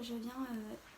je viens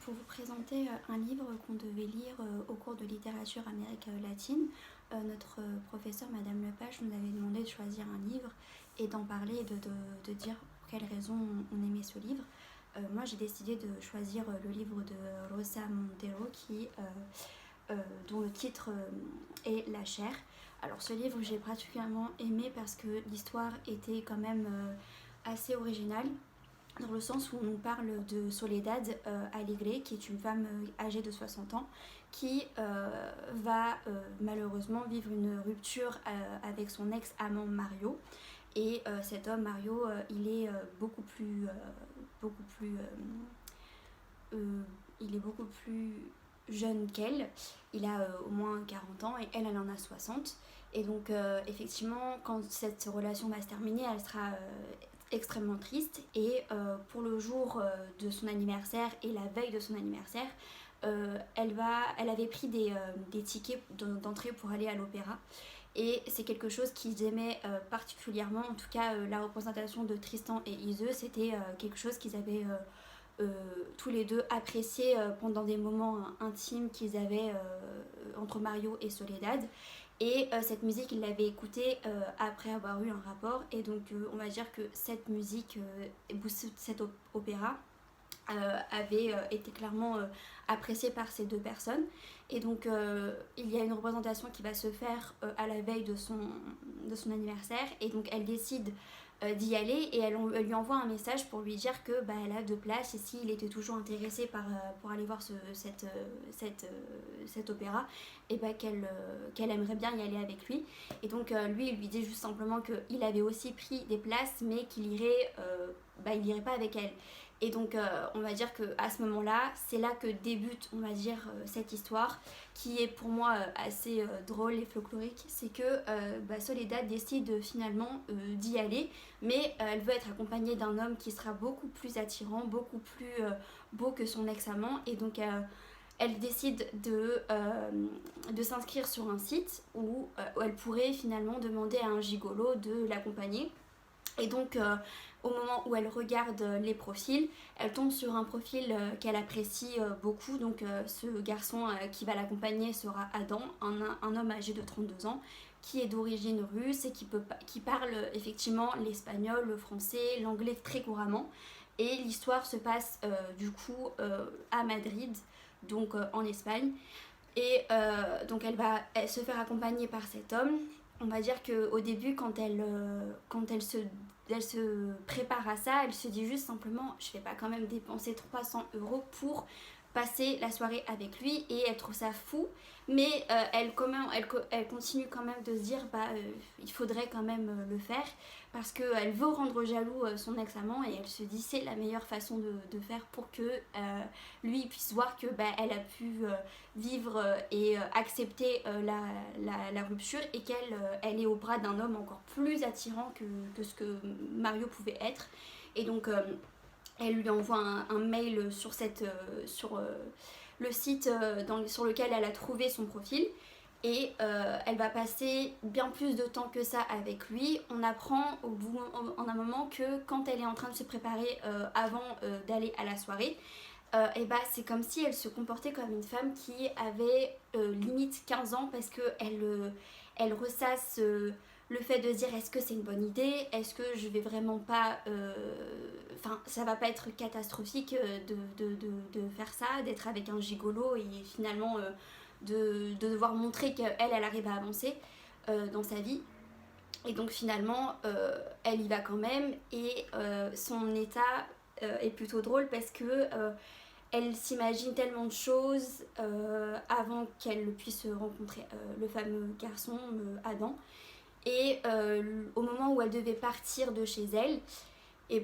pour vous présenter un livre qu'on devait lire au cours de littérature Amérique latine. Notre professeur, Madame Lepage, nous avait demandé de choisir un livre et d'en parler et de dire pour quelles raisons on aimait ce livre. Moi, j'ai décidé de choisir le livre de Rosa Montero dont le titre est La chair. Alors ce livre, j'ai particulièrement aimé parce que l'histoire était quand même assez originale, dans le sens où on parle de Soledad Alegre, qui est une femme âgée de 60 ans, qui va malheureusement vivre une rupture avec son ex-amant Mario. Et cet homme, Mario, il est beaucoup plus il est beaucoup plus jeune qu'elle. Il a au moins 40 ans et elle en a 60. Et donc, effectivement, quand cette relation va se terminer, elle sera extrêmement triste. Et pour le jour de son anniversaire et la veille de son anniversaire, elle avait pris des tickets d'entrée pour aller à l'opéra. Et c'est quelque chose qu'ils aimaient particulièrement. En tout cas, la représentation de Tristan et Iseult, c'était quelque chose qu'ils avaient tous les deux apprécié pendant des moments intimes qu'ils avaient entre Mario et Soledad. Et cette musique, il l'avait écoutée après avoir eu un rapport. Et donc, on va dire que cette musique, cet opéra, avait été clairement appréciée par ces deux personnes. Et donc, il y a une représentation qui va se faire à la veille de son anniversaire. Et donc, elle décide d'y aller et elle lui envoie un message pour lui dire que elle a 2 places et s'il était toujours intéressé pour aller voir cet opéra, et qu'elle aimerait bien y aller avec lui. Et donc lui, il lui dit juste simplement qu'il avait aussi pris des places mais il irait pas avec elle. Et donc on va dire qu'à ce moment-là, c'est là que débute, on va dire, cette histoire qui est pour moi assez drôle et folklorique. C'est que Soledad décide finalement d'y aller, mais elle veut être accompagnée d'un homme qui sera beaucoup plus attirant, beaucoup plus beau que son ex-amant. Et donc elle décide de s'inscrire sur un site où elle pourrait finalement demander à un gigolo de l'accompagner. Et donc, au moment où elle regarde les profils, elle tombe sur un profil qu'elle apprécie beaucoup. Donc, ce garçon qui va l'accompagner sera Adam, un homme âgé de 32 ans, qui est d'origine russe et qui parle effectivement l'espagnol, le français, l'anglais très couramment. Et l'histoire se passe du coup à Madrid, donc en Espagne. Et donc elle se faire accompagner par cet homme. On va dire qu'au début, quand elle se prépare à ça, elle se dit juste simplement, je vais pas quand même dépenser 300 € pour passer la soirée avec lui. Et elle trouve ça fou, mais elle continue quand même de se dire il faudrait quand même le faire, parce qu'elle veut rendre jaloux son ex-amant, et elle se dit c'est la meilleure façon de faire pour que lui puisse voir que elle a pu vivre et accepter la rupture, et qu'elle est au bras d'un homme encore plus attirant que ce que Mario pouvait être. Et donc elle lui envoie un mail sur le site sur lequel elle a trouvé son profil. Et elle va passer bien plus de temps que ça avec lui. On apprend en un moment que quand elle est en train de se préparer avant d'aller à la soirée, c'est comme si elle se comportait comme une femme qui avait limite 15 ans, parce qu'elle ressasse le fait de se dire est-ce que c'est une bonne idée, est-ce que je vais vraiment pas ça va pas être catastrophique de faire ça, d'être avec un gigolo et finalement de devoir montrer qu'elle arrive à avancer dans sa vie. Et donc finalement elle y va quand même. Et son état est plutôt drôle, parce que elle s'imagine tellement de choses avant qu'elle puisse rencontrer le fameux garçon Adam. Et au moment où elle devait partir de chez elle, et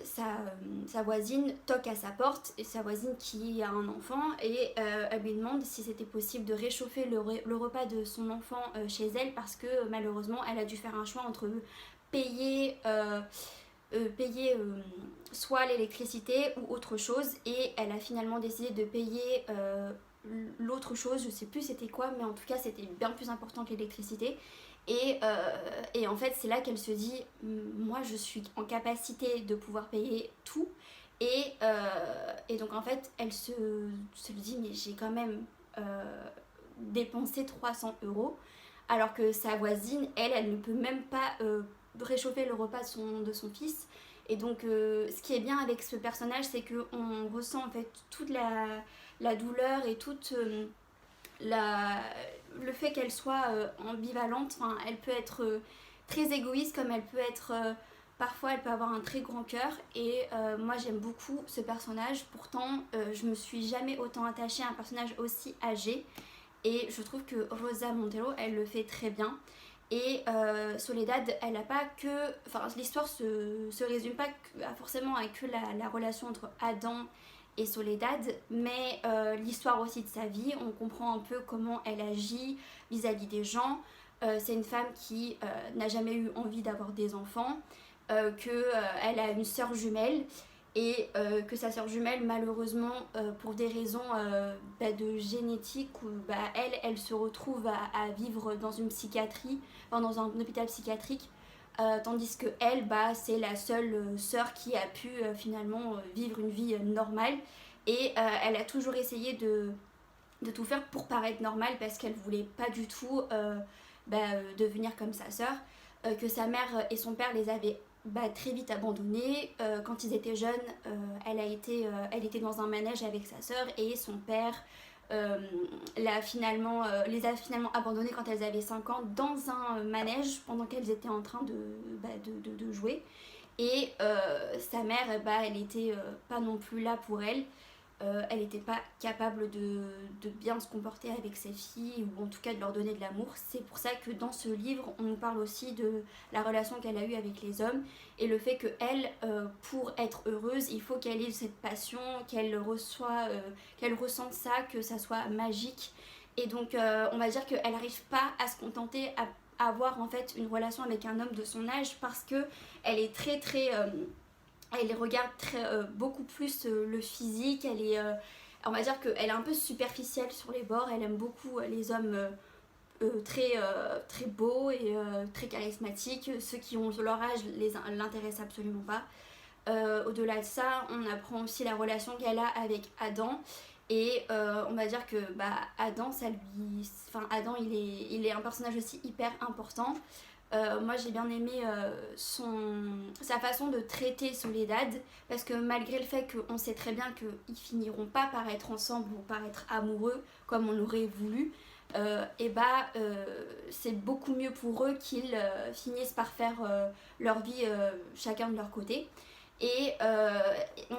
sa voisine toque à sa porte, et sa voisine qui a un enfant, et elle lui demande si c'était possible de réchauffer le repas de son enfant chez elle, parce que malheureusement elle a dû faire un choix entre payer soit l'électricité ou autre chose, et elle a finalement décidé de payer l'autre chose. Je sais plus c'était quoi, mais en tout cas c'était bien plus important que l'électricité. Et en fait c'est là qu'elle se dit moi je suis en capacité de pouvoir payer tout, Et donc en fait elle se dit mais j'ai quand même dépensé 300 € alors que sa voisine elle ne peut même pas réchauffer le repas de son fils. Et donc ce qui est bien avec ce personnage c'est qu'on ressent en fait toute la douleur et toute le fait qu'elle soit ambivalente. Enfin, elle peut être très égoïste comme elle peut être parfois elle peut avoir un très grand cœur. Et moi j'aime beaucoup ce personnage. Pourtant je me suis jamais autant attachée à un personnage aussi âgé. Et je trouve que Rosa Montero elle le fait très bien. Et Soledad, elle n'a pas que. Enfin, l'histoire se résume pas forcément à que la relation entre Adam et Soledad, mais l'histoire aussi de sa vie. On comprend un peu comment elle agit vis-à-vis des gens. C'est une femme qui n'a jamais eu envie d'avoir des enfants, qu'elle a une sœur jumelle et que sa sœur jumelle malheureusement pour des raisons de génétique où elle se retrouve à vivre dans une psychiatrie, enfin, dans un hôpital psychiatrique, tandis que elle c'est la seule sœur qui a pu finalement vivre une vie normale. Et elle a toujours essayé de tout faire pour paraître normale parce qu'elle voulait pas du tout devenir comme sa sœur, que sa mère et son père les avaient très vite abandonnés. Quand ils étaient jeunes, elle était dans un manège avec sa sœur et son père les a finalement abandonnés quand elles avaient 5 ans dans un manège pendant qu'elles étaient en train de jouer. Et sa mère, elle était pas non plus là pour elle. Elle n'était pas capable de bien se comporter avec ses filles ou en tout cas de leur donner de l'amour. C'est pour ça que dans ce livre on nous parle aussi de la relation qu'elle a eue avec les hommes et le fait qu'elle, pour être heureuse, il faut qu'elle ait cette passion, qu'elle ressente ça, que ça soit magique. Et donc on va dire qu'elle n'arrive pas à se contenter à avoir en fait une relation avec un homme de son âge parce que elle est très très elle regarde beaucoup plus le physique. On va dire qu'elle est un peu superficielle sur les bords. Elle aime beaucoup les hommes très beaux et très charismatiques. Ceux qui ont leur âge l'intéressent absolument pas. Au-delà de ça, on apprend aussi la relation qu'elle a avec Adam. Et on va dire que Adam, Adam, il est un personnage aussi hyper important. Moi j'ai bien aimé sa façon de traiter Soledad parce que malgré le fait qu'on sait très bien qu'ils finiront pas par être ensemble ou par être amoureux comme on l'aurait voulu, c'est beaucoup mieux pour eux qu'ils finissent par faire leur vie chacun de leur côté. Et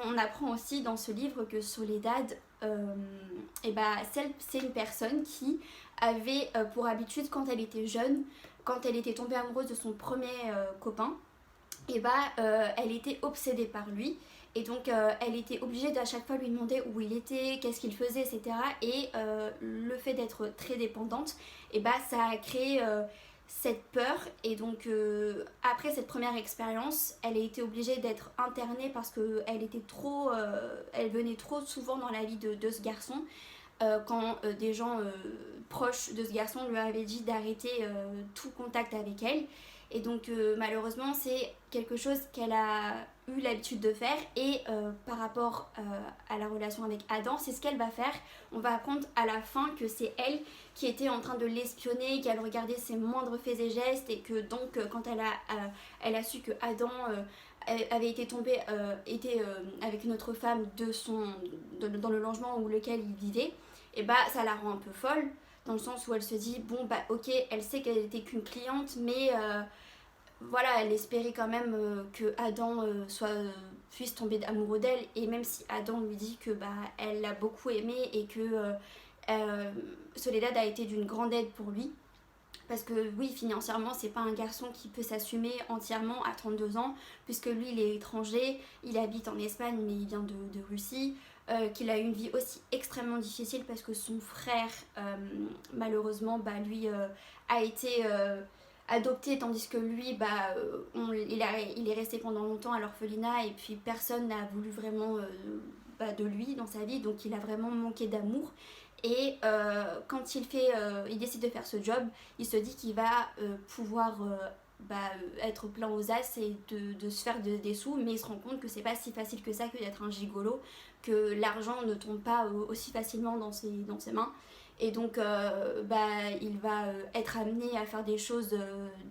on apprend aussi dans ce livre que Soledad, c'est une personne qui avait pour habitude quand elle était jeune, quand elle était tombée amoureuse de son premier copain, elle était obsédée par lui. Et donc elle était obligée d'à chaque fois lui demander où il était, qu'est-ce qu'il faisait, etc. Et le fait d'être très dépendante, ça a créé cette peur. Et donc après cette première expérience, elle a été obligée d'être internée parce qu'elle elle venait trop souvent dans la vie de ce garçon. Quand des gens proches de ce garçon lui avaient dit d'arrêter tout contact avec elle. Et donc malheureusement c'est quelque chose qu'elle a eu l'habitude de faire. Et par rapport à la relation avec Adam, c'est ce qu'elle va faire. On va apprendre à la fin que c'est elle qui était en train de l'espionner, qu'elle regardait ses moindres faits et gestes. Et que donc quand elle a su que Adam avait été tombé avec une autre femme dans le logement où lequel il vivait, et ça la rend un peu folle dans le sens où elle se dit bon ok, elle sait qu'elle était qu'une cliente, mais voilà, elle espérait quand même que Adam puisse tomber amoureux d'elle. Et même si Adam lui dit que elle l'a beaucoup aimé et que Soledad a été d'une grande aide pour lui, parce que oui, financièrement c'est pas un garçon qui peut s'assumer entièrement à 32 ans puisque lui il est étranger, il habite en Espagne mais il vient de Russie, qu'il a eu une vie aussi extrêmement difficile parce que son frère malheureusement lui a été adopté, tandis que lui il est resté pendant longtemps à l'orphelinat et puis personne n'a voulu vraiment de lui dans sa vie, donc il a vraiment manqué d'amour. Et quand il décide de faire ce job, il se dit qu'il va pouvoir être plein aux as et de se faire des sous, mais il se rend compte que c'est pas si facile que ça que d'être un gigolo, que l'argent ne tombe pas aussi facilement dans ses mains. Et donc il va être amené à faire des choses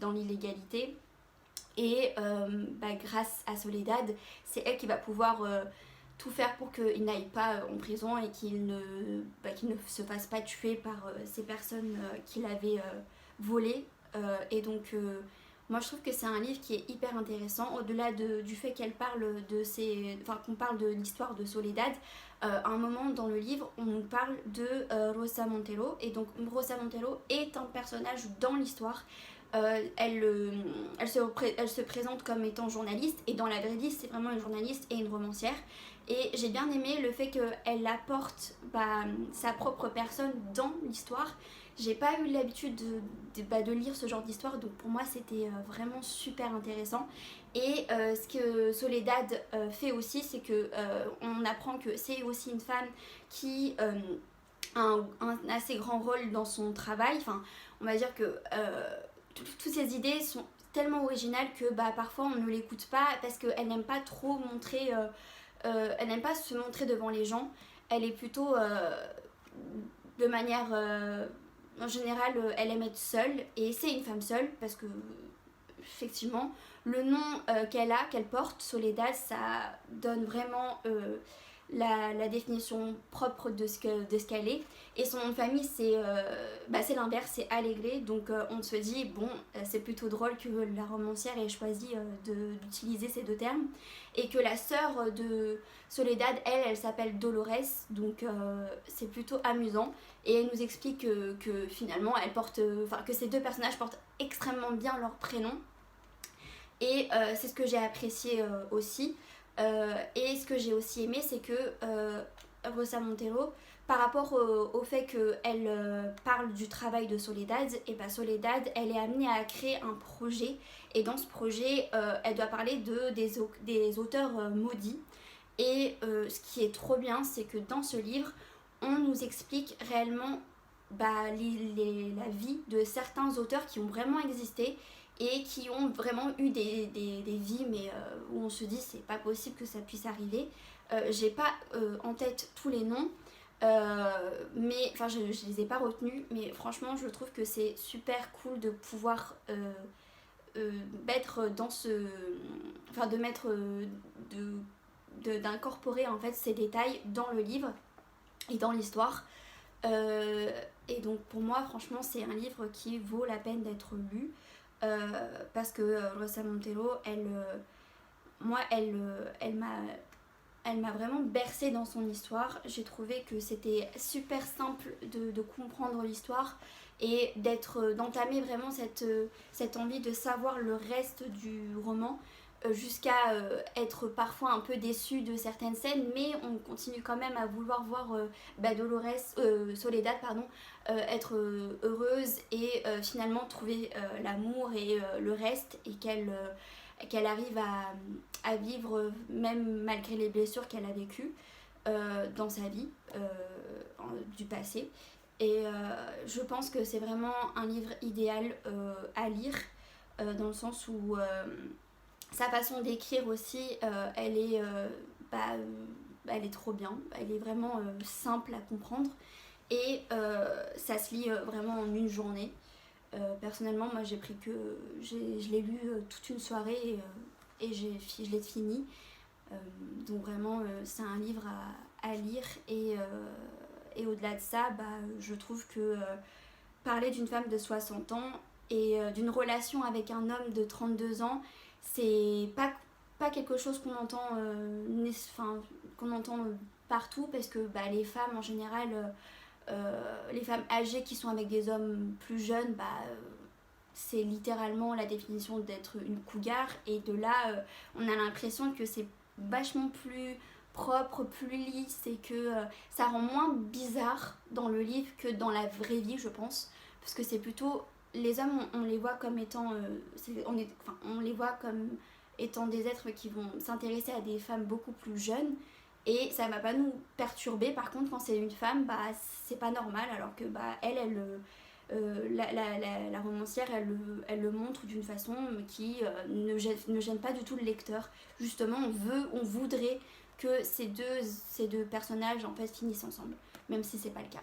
dans l'illégalité. Et grâce à Soledad, c'est elle qui va pouvoir tout faire pour qu'il n'aille pas en prison et qu'il ne se fasse pas tuer par ces personnes qu'il avait volées. Et donc moi je trouve que c'est un livre qui est hyper intéressant, au-delà du fait qu'elle parle qu'on parle de l'histoire de Soledad. À un moment dans le livre, on nous parle de Rosa Montero, et donc Rosa Montero est un personnage dans l'histoire. Elle se présente comme étant journaliste, et dans la vraie vie c'est vraiment une journaliste et une romancière. Et j'ai bien aimé le fait qu'elle apporte sa propre personne dans l'histoire. J'ai pas eu l'habitude de lire ce genre d'histoire, donc pour moi c'était vraiment super intéressant. Et ce que Soledad fait aussi, c'est que on apprend que c'est aussi une femme qui a un assez grand rôle dans son travail. Enfin, on va dire que toutes ces idées sont tellement originales que parfois on ne l'écoute pas parce qu'elle n'aime pas trop montrer, elle n'aime pas se montrer devant les gens. Elle est plutôt de manière en général elle aime être seule, et c'est une femme seule parce que effectivement le nom qu'elle porte, Soledad, ça donne vraiment la définition propre de ce qu'elle est. Et son nom de famille c'est l'inverse, c'est Alegre. Donc on se dit bon, c'est plutôt drôle que la romancière ait choisi d'utiliser ces deux termes, et que la sœur de Soledad, elle s'appelle Dolores. Donc c'est plutôt amusant, et elle nous explique que finalement que ces deux personnages portent extrêmement bien leur prénom. Et c'est ce que j'ai apprécié aussi. Et ce que j'ai aussi aimé, c'est que Rosa Montero, par rapport au fait qu'elle parle du travail de Soledad, et Soledad, elle est amenée à créer un projet. Et dans ce projet, elle doit parler des auteurs maudits. Et ce qui est trop bien, c'est que dans ce livre, on nous explique réellement la vie de certains auteurs qui ont vraiment existé et qui ont vraiment eu des vies, mais où on se dit c'est pas possible que ça puisse arriver. J'ai pas en tête tous les noms, mais enfin je les ai pas retenus, mais franchement je trouve que c'est super cool de pouvoir mettre dans ce, enfin de mettre d'incorporer en fait ces détails dans le livre et dans l'histoire. Et donc pour moi franchement c'est un livre qui vaut la peine d'être lu. Parce que Rosa Montero, elle m'a vraiment bercée dans son histoire. J'ai trouvé que c'était super simple de comprendre l'histoire et d'entamer vraiment cette envie de savoir le reste du roman, jusqu'à être parfois un peu déçu de certaines scènes, mais on continue quand même à vouloir voir Soledad être heureuse et finalement trouver l'amour et le reste, et qu'elle arrive à vivre même malgré les blessures qu'elle a vécues dans sa vie du passé. Et je pense que c'est vraiment un livre idéal à lire, dans le sens où sa façon d'écrire aussi, elle est trop bien, elle est vraiment simple à comprendre, et ça se lit vraiment en une journée. Personnellement, moi je l'ai lu toute une soirée, et je l'ai fini. Donc vraiment c'est un livre à lire, et au-delà de ça, je trouve que parler d'une femme de 60 ans et d'une relation avec un homme de 32 ans, c'est pas quelque chose qu'on entend partout, parce que les femmes en général, les femmes âgées qui sont avec des hommes plus jeunes, c'est littéralement la définition d'être une cougar. Et de là on a l'impression que c'est vachement plus propre, plus lisse, et que ça rend moins bizarre dans le livre que dans la vraie vie, je pense, parce que c'est plutôt les hommes, on les voit comme étant on les voit comme étant des êtres qui vont s'intéresser à des femmes beaucoup plus jeunes, et ça va pas nous perturber. Par contre, quand c'est une femme, c'est pas normal, alors que la romancière, elle le montre d'une façon qui ne gêne pas du tout le lecteur. Justement, on voudrait que ces deux personnages en fait finissent ensemble, même si c'est pas le cas.